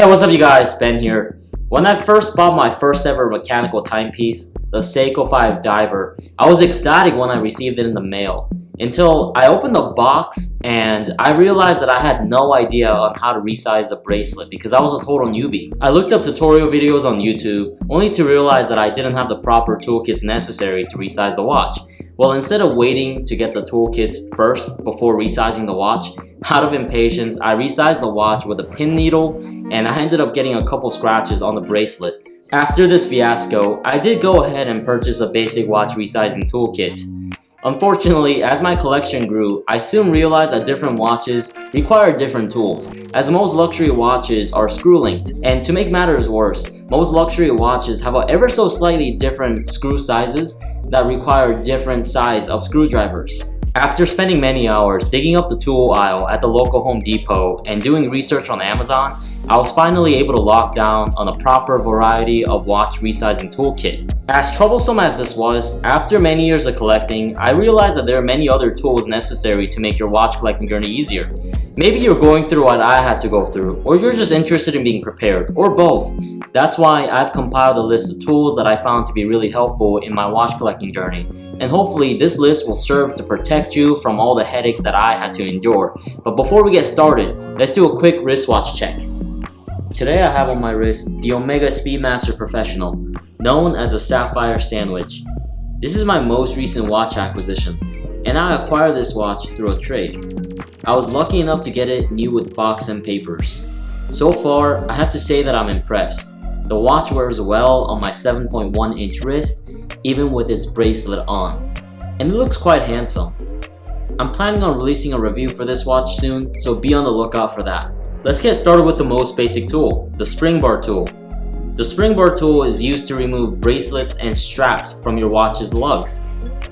Hey, what's up you guys, Ben here. When I first bought my first ever mechanical timepiece, the Seiko 5 Diver, I was ecstatic when I received it in the mail. Until I opened the box and I realized that I had no idea on how to resize the bracelet because I was a total newbie. I looked up tutorial videos on YouTube only to realize that I didn't have the proper toolkits necessary to resize the watch. Well, instead of waiting to get the toolkits first before resizing the watch, out of impatience, I resized the watch with a pin needle and I ended up getting a couple scratches on the bracelet. After this fiasco, I did go ahead and purchase a basic watch resizing toolkit. Unfortunately, as my collection grew, I soon realized that different watches require different tools, as most luxury watches are screw-linked. And to make matters worse, most luxury watches have ever so slightly different screw sizes that require different size of screwdrivers. After spending many hours digging up the tool aisle at the local Home Depot and doing research on Amazon, I was finally able to lock down on a proper variety of watch resizing toolkit. As troublesome as this was, after many years of collecting, I realized that there are many other tools necessary to make your watch collecting journey easier. Maybe you're going through what I had to go through, or you're just interested in being prepared, or both. That's why I've compiled a list of tools that I found to be really helpful in my watch collecting journey. And hopefully this list will serve to protect you from all the headaches that I had to endure. But before we get started, let's do a quick wristwatch check. Today I have on my wrist the Omega Speedmaster Professional, known as the Sapphire Sandwich. This is my most recent watch acquisition, and I acquired this watch through a trade. I was lucky enough to get it new with box and papers. So far, I have to say that I'm impressed. The watch wears well on my 7.1 inch wrist, even with its bracelet on, and it looks quite handsome. I'm planning on releasing a review for this watch soon, so be on the lookout for that. Let's get started with the most basic tool, the spring bar tool. The spring bar tool is used to remove bracelets and straps from your watch's lugs.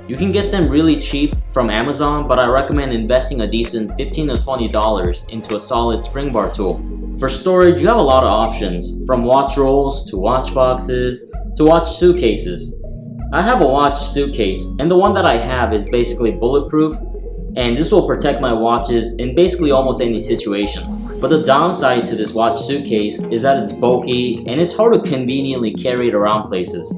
You can get them really cheap from Amazon, but I recommend investing a decent $15 to $20 into a solid spring bar tool. For storage, you have a lot of options, from watch rolls to watch boxes to watch suitcases. I have a watch suitcase, and the one that I have is basically bulletproof, and this will protect my watches in basically almost any situation. But the downside to this watch suitcase is that it's bulky and it's hard to conveniently carry it around places.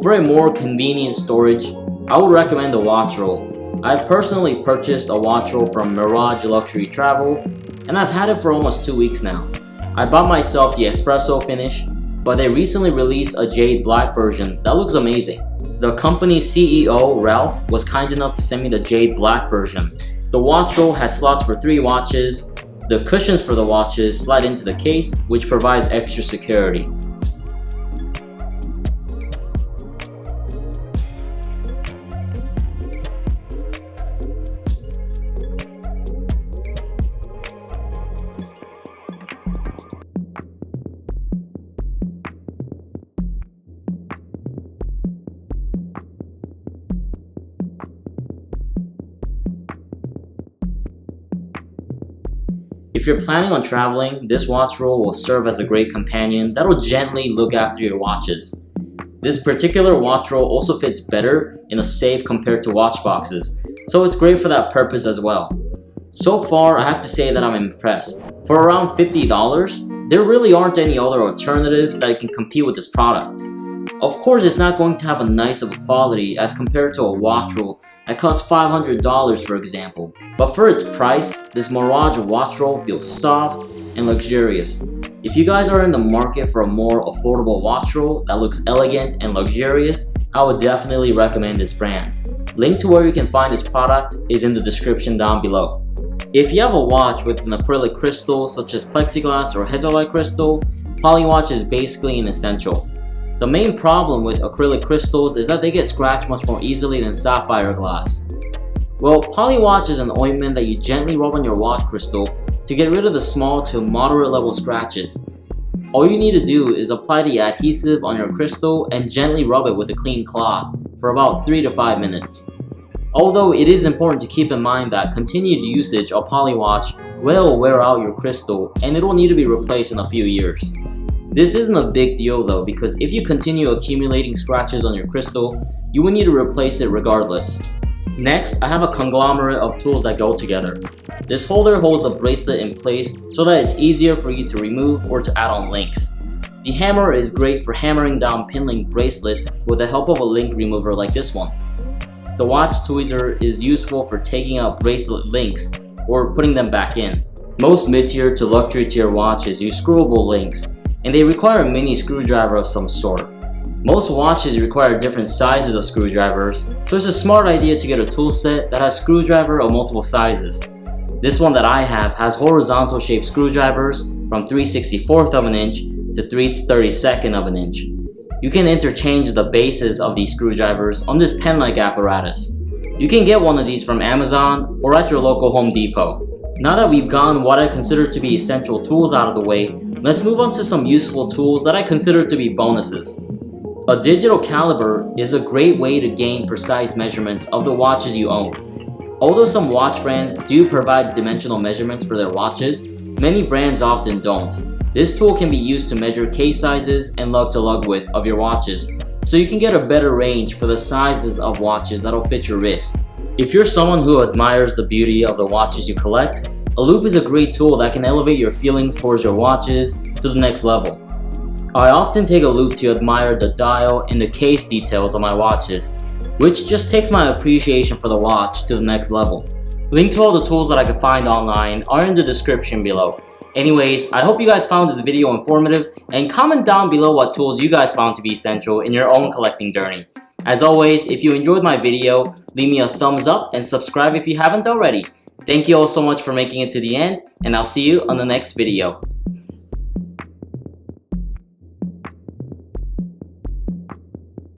For a more convenient storage, I would recommend a watch roll. I've personally purchased a watch roll from Mirage Luxury Travel, and I've had it for almost 2 weeks now. I bought myself the espresso finish, but they recently released a jade black version that looks amazing. The company's CEO, Ralph, was kind enough to send me the jade black version. The watch roll has slots for 3 watches. The cushions for the watches slide into the case, which provides extra security. If you're planning on traveling, this watch roll will serve as a great companion that will gently look after your watches. This particular watch roll also fits better in a safe compared to watch boxes, so it's great for that purpose as well. So far, I have to say that I'm impressed. For around $50, there really aren't any other alternatives that can compete with this product. Of course, it's not going to have a nice of a quality as compared to a watch roll that costs $500 for example. But for its price, this Mirage watch roll feels soft and luxurious. If you guys are in the market for a more affordable watch roll that looks elegant and luxurious, I would definitely recommend this brand. Link to where you can find this product is in the description down below. If you have a watch with an acrylic crystal such as plexiglass or hezolite crystal, Polywatch is basically an essential. The main problem with acrylic crystals is that they get scratched much more easily than sapphire glass. Well, Polywatch is an ointment that you gently rub on your watch crystal to get rid of the small to moderate level scratches. All you need to do is apply the adhesive on your crystal and gently rub it with a clean cloth for about 3 to 5 minutes. Although it is important to keep in mind that continued usage of Polywatch will wear out your crystal and it will need to be replaced in a few years. This isn't a big deal though, because if you continue accumulating scratches on your crystal, you will need to replace it regardless. Next, I have a conglomerate of tools that go together. This holder holds the bracelet in place so that it's easier for you to remove or to add on links. The hammer is great for hammering down pin link bracelets with the help of a link remover like this one. The watch tweezer is useful for taking out bracelet links or putting them back in. Most mid-tier to luxury tier watches use screwable links, and they require a mini screwdriver of some sort. Most watches require different sizes of screwdrivers, so it's a smart idea to get a tool set that has screwdriver of multiple sizes. This one that I have has horizontal shaped screwdrivers from 3/64 of an inch to 3/32 of an inch. You can interchange the bases of these screwdrivers on this pen-like apparatus. You can get one of these from Amazon or at your local Home Depot. Now that we've gotten what I consider to be essential tools out of the way, let's move on to some useful tools that I consider to be bonuses. A digital caliber is a great way to gain precise measurements of the watches you own. Although some watch brands do provide dimensional measurements for their watches, many brands often don't. This tool can be used to measure case sizes and lug-to-lug width of your watches, so you can get a better range for the sizes of watches that'll fit your wrist. If you're someone who admires the beauty of the watches you collect, a loupe is a great tool that can elevate your feelings towards your watches to the next level. I often take a loupe to admire the dial and the case details of my watches, which just takes my appreciation for the watch to the next level. Link to all the tools that I could find online are in the description below. Anyways, I hope you guys found this video informative, and comment down below what tools you guys found to be essential in your own collecting journey. As always, if you enjoyed my video, leave me a thumbs up and subscribe if you haven't already. Thank you all so much for making it to the end, and I'll see you on the next video.